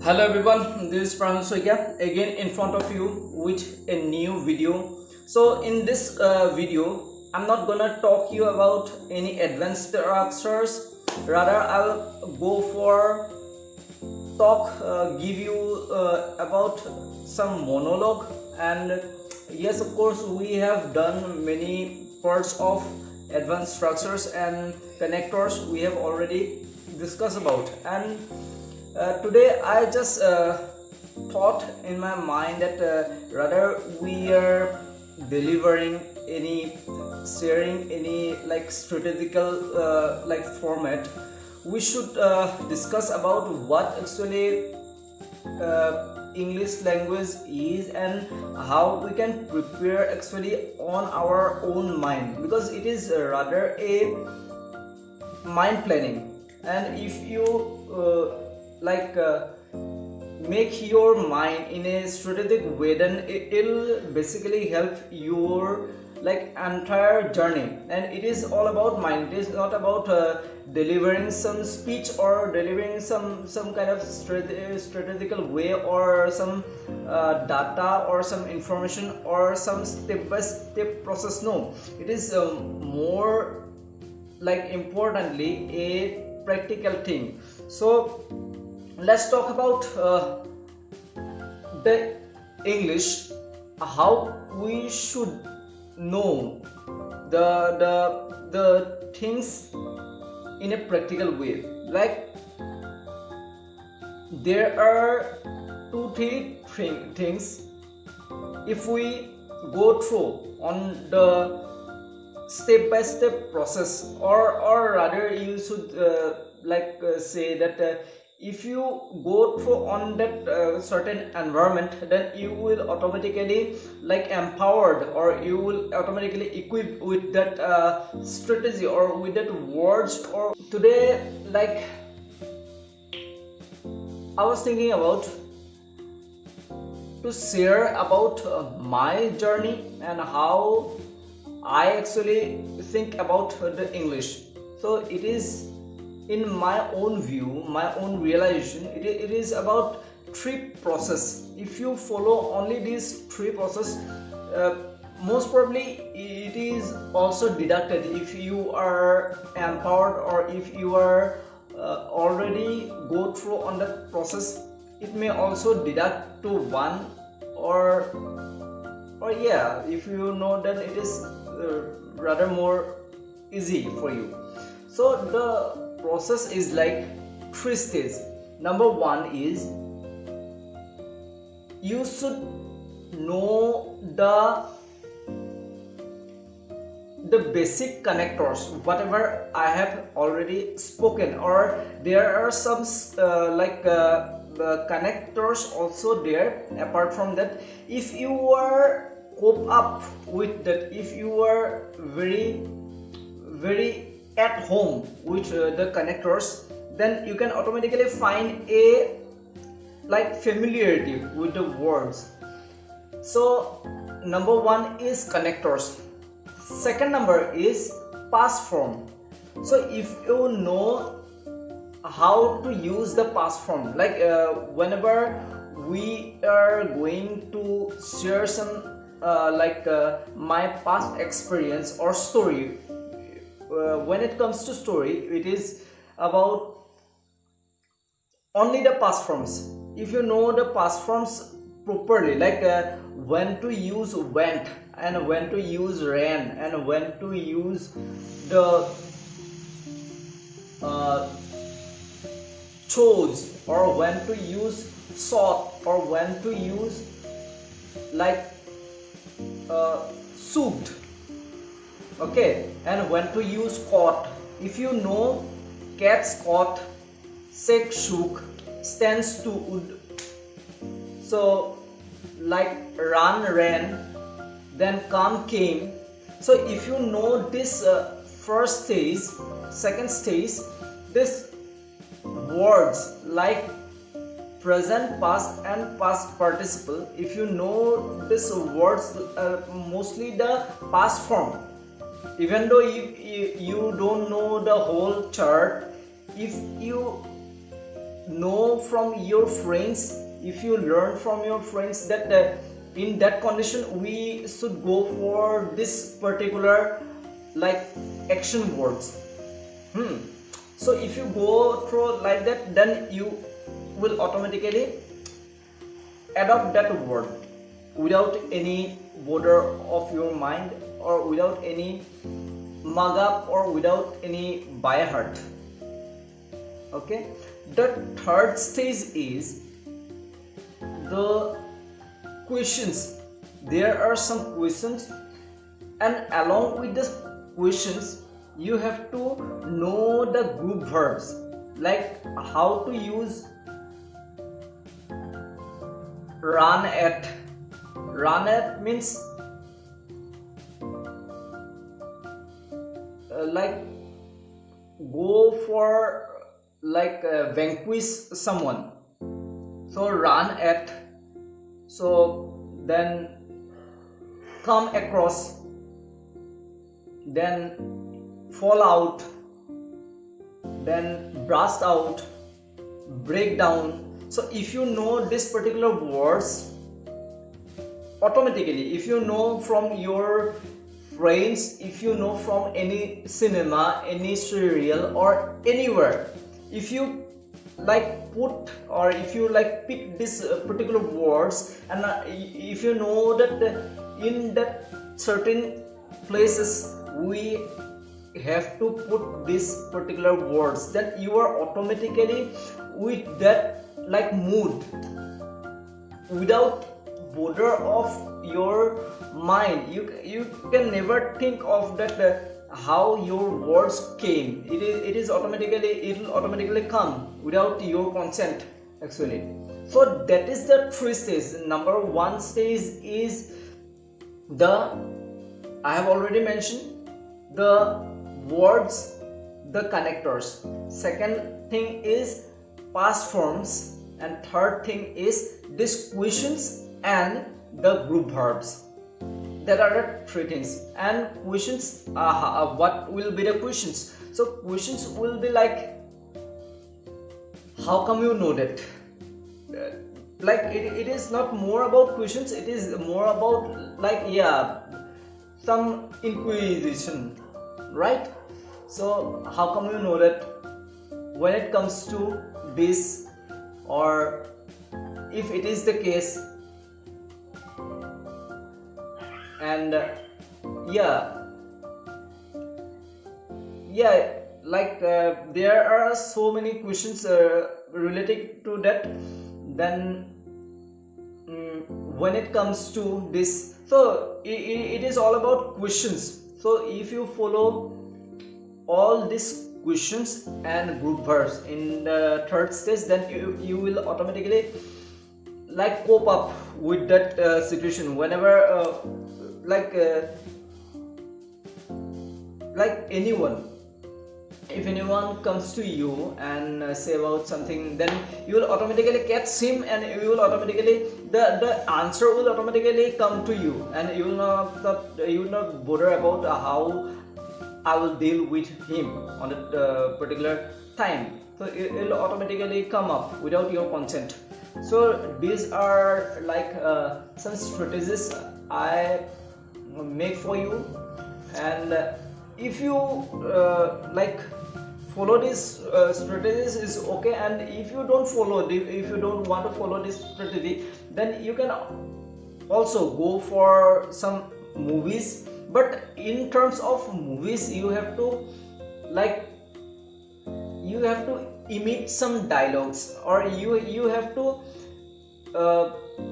Hello everyone, this is Pranjal again in front of you with a new video. So in this video, I'm not gonna talk you about any advanced structures. Rather, I'll go for give you about some monologue. And yes, of course, we have done many parts of advanced structures and connectors. We have already discussed about, and today I just thought in my mind that rather we are delivering any sharing any like strategical format, we should discuss about what actually English language is and how we can prepare actually on our own mind, because it is rather a mind planning. And if you make your mind in a strategic way, then it'll basically help your entire journey. And it is all about mind. It is not about delivering some speech or delivering some kind of strategical way or some data or some information or some step-by-step process. No, it is more importantly a practical thing. So let's talk about the English, how we should know the things in a practical way. Like there are 2-3 things. If we go through on the step-by-step process, or rather you should say that if you go through on that certain environment, then you will automatically empowered, or you will automatically equipped with that strategy or with that words. Or today, I was thinking about to share about my journey and how I actually think about the English. So it is in my own view, my own realization, it is about 3 process. If you follow only these 3 process, most probably it is also deducted if you are empowered, or if you are already go through on that process, it may also deduct to 1, or yeah, if you know, then it is rather more easy for you. So the process is 3 stages. Number 1 is you should know the basic connectors, whatever I have already spoken, or there are some connectors also there. Apart from that, if you are cope up with that, if you are very at home with the connectors, then you can automatically find a familiarity with the words. So number 1 is connectors. Second number is past form. So if you know how to use the past form, whenever we are going to share some my past experience or story, when it comes to story, it is about only the past forms. If you know the past forms properly, when to use went, and when to use ran, and when to use the chose, or when to use sought, or when to use souped, okay, and when to use caught. If you know cats caught, shake shook, stand stood, so run ran, then come came. So if you know this first stage, second stage, this words like present, past and past participle, if you know this words, mostly the past form, even though you don't know the whole chart, if you know from your friends, if you learn from your friends that in that condition we should go for this particular like action words. So if you go through like that, then you will automatically adopt that word without any border of your mind, or without any mug up, or without any by heart. Okay, the third stage is the questions. There are some questions, and along with the questions you have to know the group verbs, like how to use run at. Run at means like go for, like vanquish someone. So run at, so then come across, then fall out, then burst out, break down. So if you know this particular words, automatically, if you know from your friends, if you know from any cinema, any serial, or anywhere, if you like put, or if you like pick this particular words, and if you know that in that certain places we have to put these particular words, then you are automatically with that like mood, without border of your mind. You can never think of that how your words came. It will automatically come without your consent actually. So that is the three stages. Number one stage is the, I have already mentioned, the words, the connectors. Second thing is past forms, and third thing is these questions and the group verbs. That are the three things. And questions, what will be the questions? So questions will be like, how come you know that? Like it is not more about questions, it is more about like, yeah, some inquisition, right? So how come you know that when it comes to this, or if it is the case, and like there are so many questions related to that. Then when it comes to this, so it is all about questions. So if you follow all these questions and group verbs in the third stage, then you will automatically like cope up with that situation whenever like anyone, if anyone comes to you and say about something, then you will automatically catch him, and you will automatically the answer will automatically come to you, and you will not bother about how I will deal with him on that particular time. So it will automatically come up without your consent. So these are like some strategies I make for you, and if you like follow these strategies is okay, and if you don't follow, if you don't want to follow this strategy, then you can also go for some movies. But in terms of movies, you have to emit some dialogues, or you have to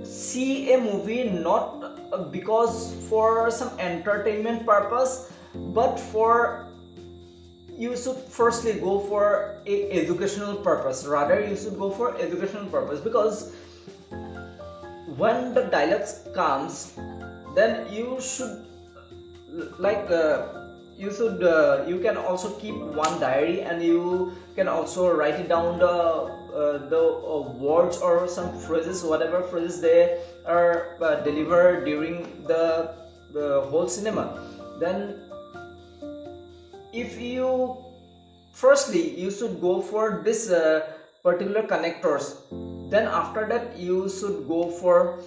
see a movie not because for some entertainment purpose, but for you should firstly go for a educational purpose. Rather, you should go for educational purpose, because when the dialogues comes, then you should you can also keep one diary, and you can also write it down the words or some phrases, whatever phrases they are delivered during the whole cinema. Then if you firstly you should go for this particular connectors. Then after that you should go for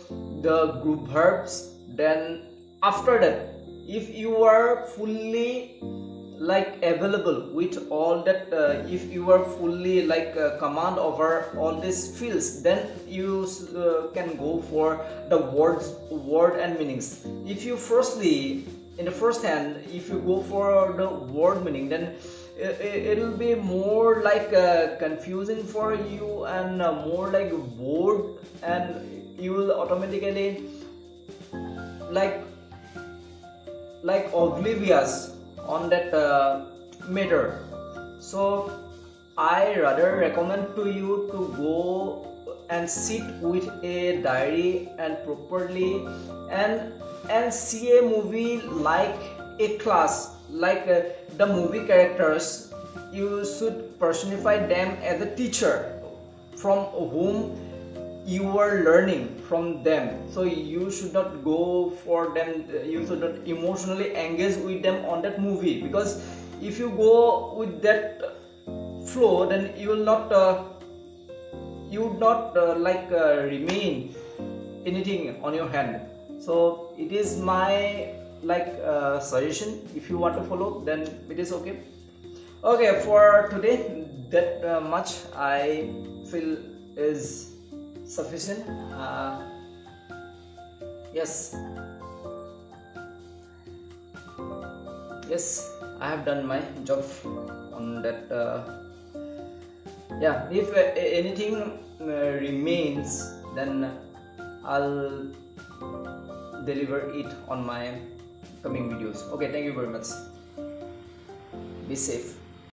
the group verbs. Then after that, if you are fully like available with all that, if you are fully like command over all these fields, then you can go for the word and meanings. If you firstly in the first hand, if you go for the word meaning, then it will be more like confusing for you and more like bored, and you will automatically like oblivious on that matter. So I rather recommend to you to go and sit with a diary and properly and see a movie like a class, like the movie characters. You should personify them as a teacher from whom you are learning from them. So you should not go for them, you should not emotionally engage with them on that movie, because if you go with that flow, then you will not remain anything on your hand. So it is my suggestion. If you want to follow, then it is okay. Okay, for today, that much I feel is sufficient. Yes, I have done my job on that. Yeah, if anything remains, then I'll deliver it on my coming videos. Okay, thank you very much. Be safe.